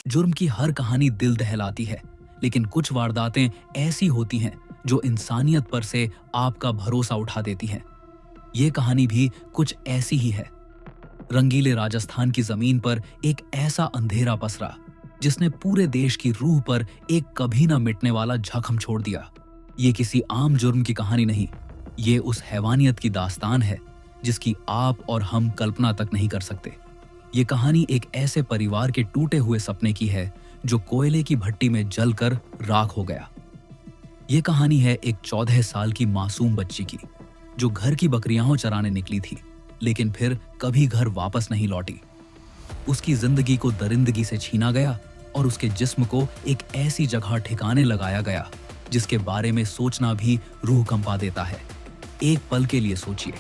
जुर्म की हर कहानी दिल दहलाती है, लेकिन कुछ वारदातें ऐसी होती हैं जो इंसानियत पर से आपका भरोसा उठा देती हैं। ये कहानी भी कुछ ऐसी ही है। रंगीले राजस्थान की जमीन पर एक ऐसा अंधेरा पसरा जिसने पूरे देश की रूह पर एक कभी न मिटने वाला जख्म छोड़ दिया। ये किसी आम जुर्म की कहानी नहीं, ये उस हैवानियत की दास्तान है जिसकी आप और हम कल्पना तक नहीं कर सकते। ये कहानी एक ऐसे परिवार के टूटे हुए सपने की है जो कोयले की भट्टी में जलकर राख हो गया। ये कहानी है एक 14 साल की मासूम बच्ची की जो घर की बकरियां चराने निकली थी, लेकिन फिर कभी घर वापस नहीं लौटी। उसकी जिंदगी को दरिंदगी से छीना गया और उसके जिस्म को एक ऐसी जगह ठिकाने लगाया गया जिसके बारे में सोचना भी रूह कंपा देता है। एक पल के लिए सोचिए,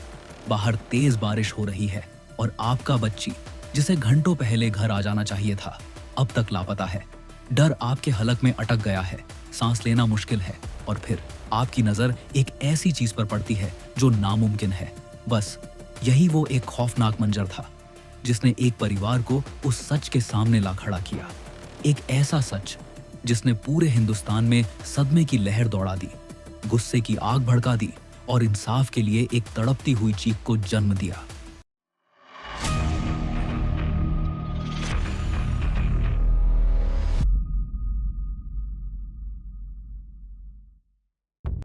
बाहर तेज बारिश हो रही है और आपका बच्ची, जिसे घंटों पहले घर आ जाना चाहिए था, अब तक लापता है। डर आपके हलक में अटक गया है, सांस लेना मुश्किल है, और फिर आपकी नजर एक ऐसी चीज पर पड़ती है जो नामुमकिन है। बस यही वो एक खौफनाक मंजर था जिसने एक परिवार को उस सच के सामने ला खड़ा किया। एक ऐसा सच जिसने पूरे हिंदुस्तान में सदमे की लहर दौड़ा दी, गुस्से की आग भड़का दी और इंसाफ के लिए एक तड़पती हुई चीख को जन्म दिया।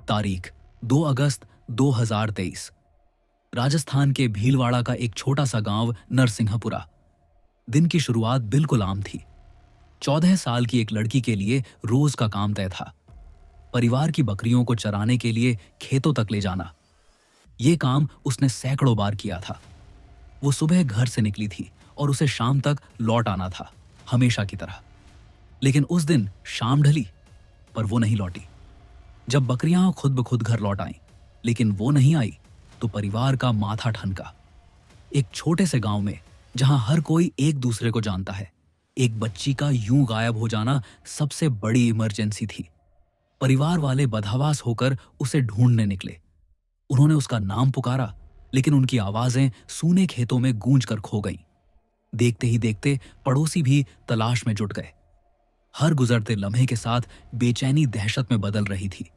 तारीख 2 अगस्त 2023। राजस्थान के भीलवाड़ा का एक छोटा सा गांव नरसिंहपुरा। दिन की शुरुआत बिल्कुल आम थी। 14 साल की एक लड़की के लिए रोज का काम तय था, परिवार की बकरियों को चराने के लिए खेतों तक ले जाना। ये काम उसने सैकड़ों बार किया था। वो सुबह घर से निकली थी और उसे शाम तक लौट आना था, हमेशा की तरह। लेकिन उस दिन शाम ढली पर वो नहीं लौटी। जब बकरियां खुद ब खुद घर लौट आईं, लेकिन वो नहीं आई, तो परिवार का माथा ठनका। एक छोटे से गांव में जहां हर कोई एक दूसरे को जानता है, एक बच्ची का यूं गायब हो जाना सबसे बड़ी इमरजेंसी थी। परिवार वाले बदहवास होकर उसे ढूंढने निकले। उन्होंने उसका नाम पुकारा, लेकिन उनकी आवाजें सूने खेतों में गूंज कर खो गईं। देखते ही देखते पड़ोसी भी तलाश में जुट गए। हर गुजरते लम्हे के साथ बेचैनी दहशत में बदल रही थी।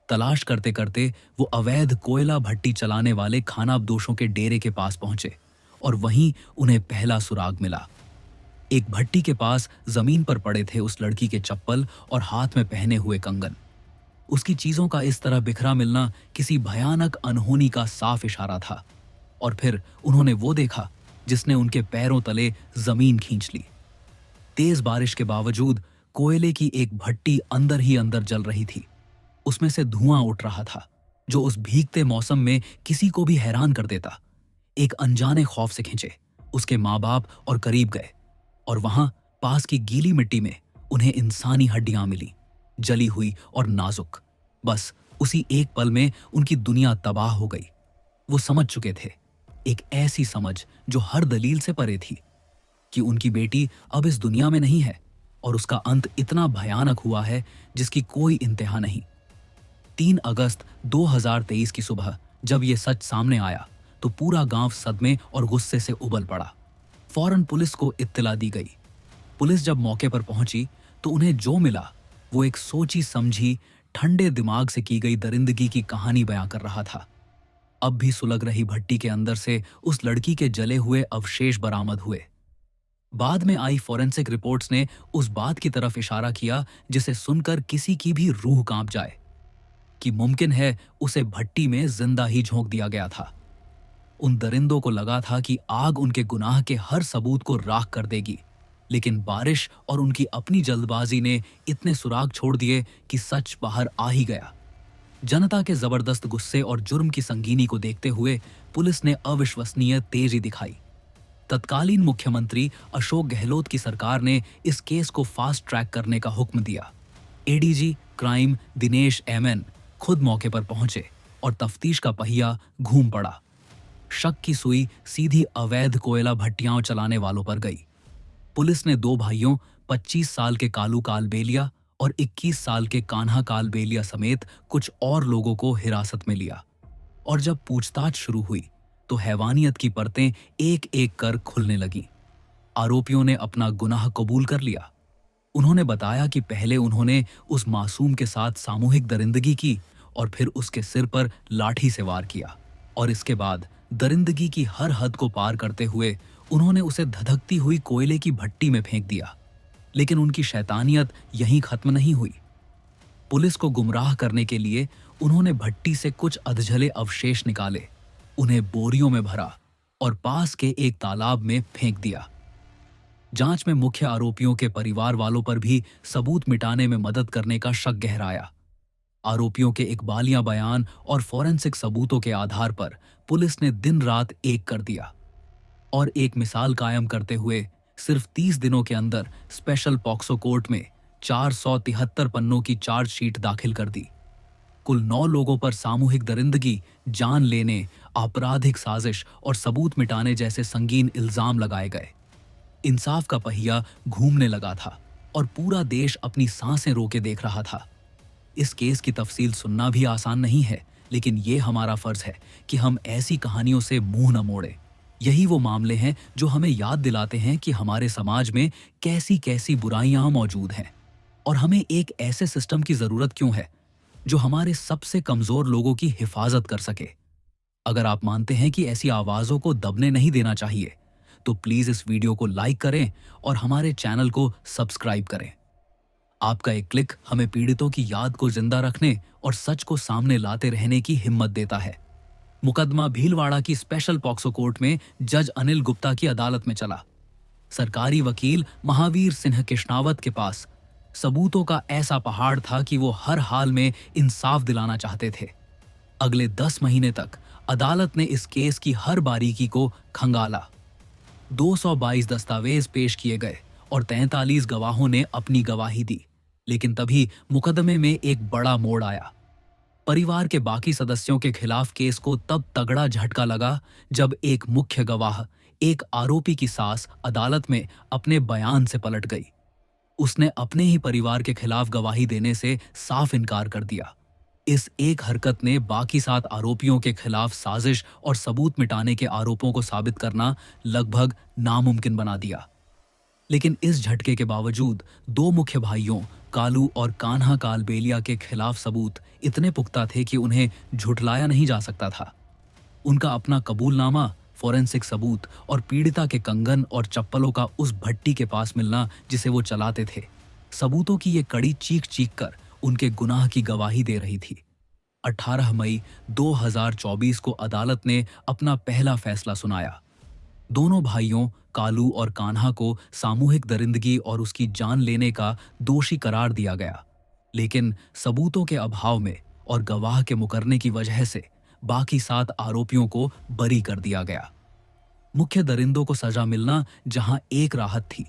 तलाश करते करते वो अवैध कोयला भट्टी चलाने वाले खानाबदोशों के डेरे के पास पहुंचे और वहीं उन्हें पहला सुराग मिला। एक भट्टी के पास जमीन पर पड़े थे उस लड़की के चप्पल और हाथ में पहने हुए कंगन। उसकी चीजों का इस तरह बिखरा मिलना किसी भयानक अनहोनी का साफ इशारा था। और फिर उन्होंने वो देखा जिसने उनके पैरों तले जमीन खींच ली। तेज बारिश के बावजूद कोयले की एक भट्टी अंदर ही अंदर जल रही थी। उसमें से धुआं उठ रहा था जो उस भीगते मौसम में किसी को भी हैरान कर देता। एक अनजाने खौफ से खिंचे उसके माँ बाप और करीब गए, और वहां पास की गीली मिट्टी में उन्हें इंसानी हड्डियां मिली, जली हुई और नाजुक। बस उसी एक पल में उनकी दुनिया तबाह हो गई। वो समझ चुके थे, एक ऐसी समझ जो हर दलील से परे थी, कि उनकी बेटी अब इस दुनिया में नहीं है और उसका अंत इतना भयानक हुआ है जिसकी कोई इंतहा नहीं। 3 अगस्त 2023 की सुबह जब ये सच सामने आया तो पूरा गांव सदमे और गुस्से से उबल पड़ा। फौरन पुलिस को इत्तला दी गई। पुलिस जब मौके पर पहुंची तो उन्हें जो मिला वो एक सोची समझी, ठंडे दिमाग से की गई दरिंदगी की कहानी बयां कर रहा था। अब भी सुलग रही भट्टी के अंदर से उस लड़की के जले हुए अवशेष बरामद हुए। बाद में आई फॉरेंसिक रिपोर्ट्स ने उस बात की तरफ इशारा किया जिसे सुनकर किसी की भी रूह कांप जाए, कि मुमकिन है उसे भट्टी में जिंदा ही झोंक दिया गया था। उन दरिंदों को लगा था कि आग उनके गुनाह के हर सबूत को राख कर देगी, लेकिन बारिश और उनकी अपनी जल्दबाजी ने इतने सुराग छोड़ दिए कि सच बाहर आ ही गया। जनता के जबरदस्त गुस्से और जुर्म की संगीनी को देखते हुए पुलिस ने अविश्वसनीय तेजी दिखाई। तत्कालीन मुख्यमंत्री अशोक गहलोत की सरकार ने इस केस को फास्ट ट्रैक करने का हुक्म दिया। एडीजी क्राइम दिनेश एमएन खुद मौके पर पहुंचे और तफ्तीश का पहिया घूम पड़ा। शक की सुई सीधी अवैध कोयला भट्टियां चलाने वालों पर गई। पुलिस ने 2 भाइयों 25 साल के कालू कालबेलिया और 21 साल के कान्हा कालबेलिया समेत कुछ और लोगों को हिरासत में लिया, और जब पूछताछ शुरू हुई तो हैवानियत की परतें एक एक कर खुलने लगीं। आरोपियों ने अपना गुनाह कबूल कर लिया। उन्होंने बताया कि पहले उन्होंने उस मासूम के साथ सामूहिक दरिंदगी की और फिर उसके सिर पर लाठी से वार किया, और इसके बाद दरिंदगी की हर हद को पार करते हुए उन्होंने उसे धधकती हुई कोयले की भट्टी में फेंक दिया। लेकिन उनकी शैतानियत यहीं खत्म नहीं हुई। पुलिस को गुमराह करने के लिए उन्होंने भट्टी से कुछ अधजले अवशेष निकाले, उन्हें बोरियों में भरा और पास के एक तालाब में फेंक दिया। जांच में मुख्य आरोपियों के परिवार वालों पर भी सबूत मिटाने में मदद करने का शक गहराया। आरोपियों के इकबालिया बयान और फॉरेंसिक सबूतों के आधार पर पुलिस ने दिन रात एक कर दिया और एक मिसाल कायम करते हुए सिर्फ 30 दिनों के अंदर स्पेशल पॉक्सो कोर्ट में 473 पन्नों की चार्जशीट दाखिल कर दी। कुल 9 लोगों पर सामूहिक दरिंदगी, जान लेने, आपराधिक साजिश और सबूत मिटाने जैसे संगीन इल्जाम लगाए गए। इंसाफ का पहिया घूमने लगा था और पूरा देश अपनी सांसें रोके देख रहा था। इस केस की तफसील सुनना भी आसान नहीं है, लेकिन ये हमारा फर्ज है कि हम ऐसी कहानियों से मुंह न मोड़ें। यही वो मामले हैं जो हमें याद दिलाते हैं कि हमारे समाज में कैसी कैसी बुराइयां मौजूद हैं और हमें एक ऐसे सिस्टम की जरूरत क्यों है जो हमारे सबसे कमजोर लोगों की हिफाजत कर सके। अगर आप मानते हैं कि ऐसी आवाजों को दबने नहीं देना चाहिए, तो प्लीज इस वीडियो को लाइक करें और हमारे चैनल को सब्सक्राइब करें। आपका एक क्लिक हमें पीड़ितों की याद को जिंदा रखने और सच को सामने लाते रहने की हिम्मत देता है। मुकदमा भीलवाड़ा की स्पेशल पॉक्सो कोर्ट में जज अनिल गुप्ता की अदालत में चला। सरकारी वकील महावीर सिंह किश्नावत के पास सबूतों का ऐसा पहाड़ था कि वो हर हाल में इंसाफ दिलाना चाहते थे। अगले 10 महीने तक अदालत ने इस केस की हर बारीकी को खंगाला। 222 दस्तावेज पेश किए गए और 43 गवाहों ने अपनी गवाही दी। लेकिन तभी मुकदमे में एक बड़ा मोड़ आया। परिवार के बाकी सदस्यों के खिलाफ केस को तब तगड़ा झटका लगा जब एक मुख्य गवाह, एक आरोपी की सास अदालत में अपने बयान से पलट गई। उसने अपने ही परिवार के खिलाफ गवाही देने से साफ इनकार कर दिया। इस एक हरकत ने बाकी 7 आरोपियों के खिलाफ साजिश और सबूत मिटाने के आरोपों को साबित करना लगभग नामुमकिन बना दिया। लेकिन इस झटके के बावजूद 2 मुख्य भाइयों कालू और कान्हा कालबेलिया के खिलाफ सबूत इतने पुख्ता थे कि उन्हें झुठलाया नहीं जा सकता था। उनका अपना कबूलनामा, फॉरेंसिक सबूत और पीड़िता के कंगन और चप्पलों का उस भट्टी के पास मिलना जिसे वो चलाते थे, सबूतों की ये कड़ी चीख चीख कर उनके गुनाह की गवाही दे रही थी। 18 मई 2024 को अदालत ने अपना पहला फैसला सुनाया। दोनों भाइयों कालू और कान्हा को सामूहिक दरिंदगी और उसकी जान लेने का दोषी करार दिया गया। लेकिन सबूतों के अभाव में और गवाह के मुकरने की वजह से बाकी 7 आरोपियों को बरी कर दिया गया। मुख्य दरिंदों को सजा मिलना जहां एक राहत थी,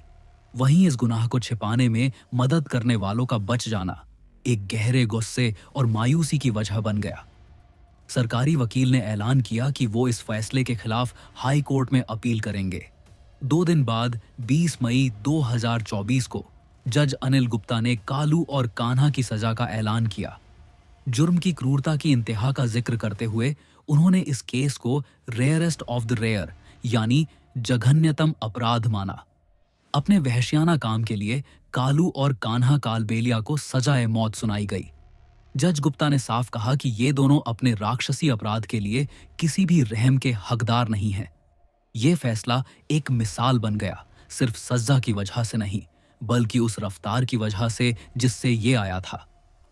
वहीं इस गुनाह को छिपाने में मदद करने वालों का बच जाना एक गहरे गुस्से और मायूसी की वजह बन गया। सरकारी वकील ने ऐलान किया कि वो इस फैसले के खिलाफ हाई कोर्ट में अपील करेंगे। 2 दिन बाद 20 मई 2024 को जज अनिल गुप्ता ने कालू और कान्हा की सजा का ऐलान किया। जुर्म की क्रूरता की इंतहा का जिक्र करते हुए उन्होंने इस केस को रेयरेस्ट ऑफ द रेयर यानी जघन्यतम अपराध माना। अपने वहशियाना काम के लिए कालू और कान्हा कालबेलिया को सजाए मौत सुनाई गई। जज गुप्ता ने साफ कहा कि ये दोनों अपने राक्षसी अपराध के लिए किसी भी रहम के हकदार नहीं हैं। ये फैसला एक मिसाल बन गया, सिर्फ सजा की वजह से नहीं, बल्कि उस रफ्तार की वजह से जिससे ये आया था।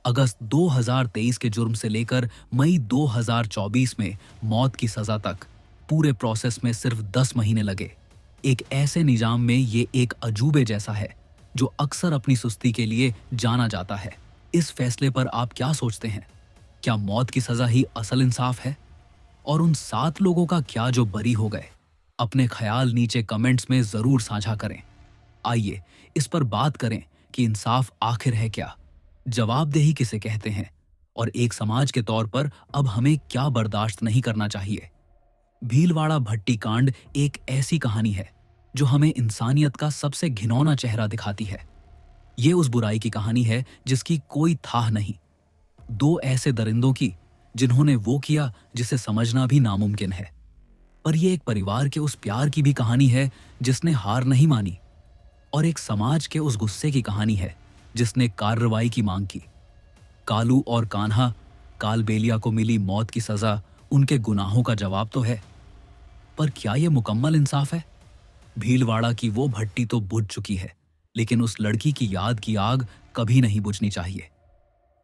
अगस्त 2023 के जुर्म से लेकर मई 2024 में मौत की सजा तक पूरे प्रोसेस में सिर्फ 10 महीने लगे। एक ऐसे निजाम में ये एक अजूबे जैसा है जो अक्सर अपनी सुस्ती के लिए जाना जाता है। इस फैसले पर आप क्या सोचते हैं? क्या मौत की सजा ही असल इंसाफ है? और उन 7 लोगों का क्या जो बरी हो गए? अपने ख्याल नीचे कमेंट्स में जरूर साझा करें। आइए इस पर बात करें कि इंसाफ आखिर है क्या, जवाबदेही किसे कहते हैं और एक समाज के तौर पर अब हमें क्या बर्दाश्त नहीं करना चाहिए। भीलवाड़ा भट्टी कांड एक ऐसी कहानी है जो हमें इंसानियत का सबसे घिनौना चेहरा दिखाती है। ये उस बुराई की कहानी है जिसकी कोई थाह नहीं, 2 ऐसे दरिंदों की जिन्होंने वो किया जिसे समझना भी नामुमकिन है। पर यह एक परिवार के उस प्यार की भी कहानी है जिसने हार नहीं मानी। और एक समाज के उस गुस्से की कहानी है जिसने कार्रवाई की मांग की। कालू और कान्हा, कालबेलिया को मिली मौत की सजा उनके गुनाहों का जवाब तो है, पर क्या यह मुकम्मल इंसाफ है? भीलवाड़ा की वो भट्टी तो बुझ चुकी है, लेकिन उस लड़की की याद की आग कभी नहीं बुझनी चाहिए।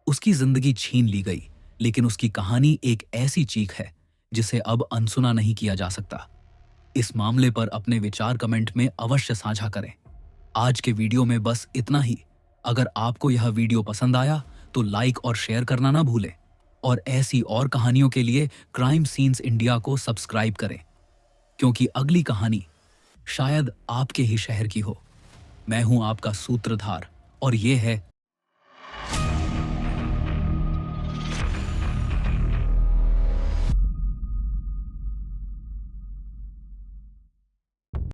उसकी जिंदगी छीन ली गई, लेकिन उसकी कहानी एक ऐसी चीख है जिसे अब अनसुना नहीं किया जा सकता। इस मामले पर अपने विचार कमेंट में अवश्य साझा करें। आज के वीडियो में बस इतना ही। अगर आपको यह वीडियो पसंद आया तो लाइक और शेयर करना ना भूलें, और ऐसी और कहानियों के लिए क्राइम सीन्स इंडिया को सब्सक्राइब करें, क्योंकि अगली कहानी शायद आपके ही शहर की हो। मैं हूं आपका सूत्रधार और ये है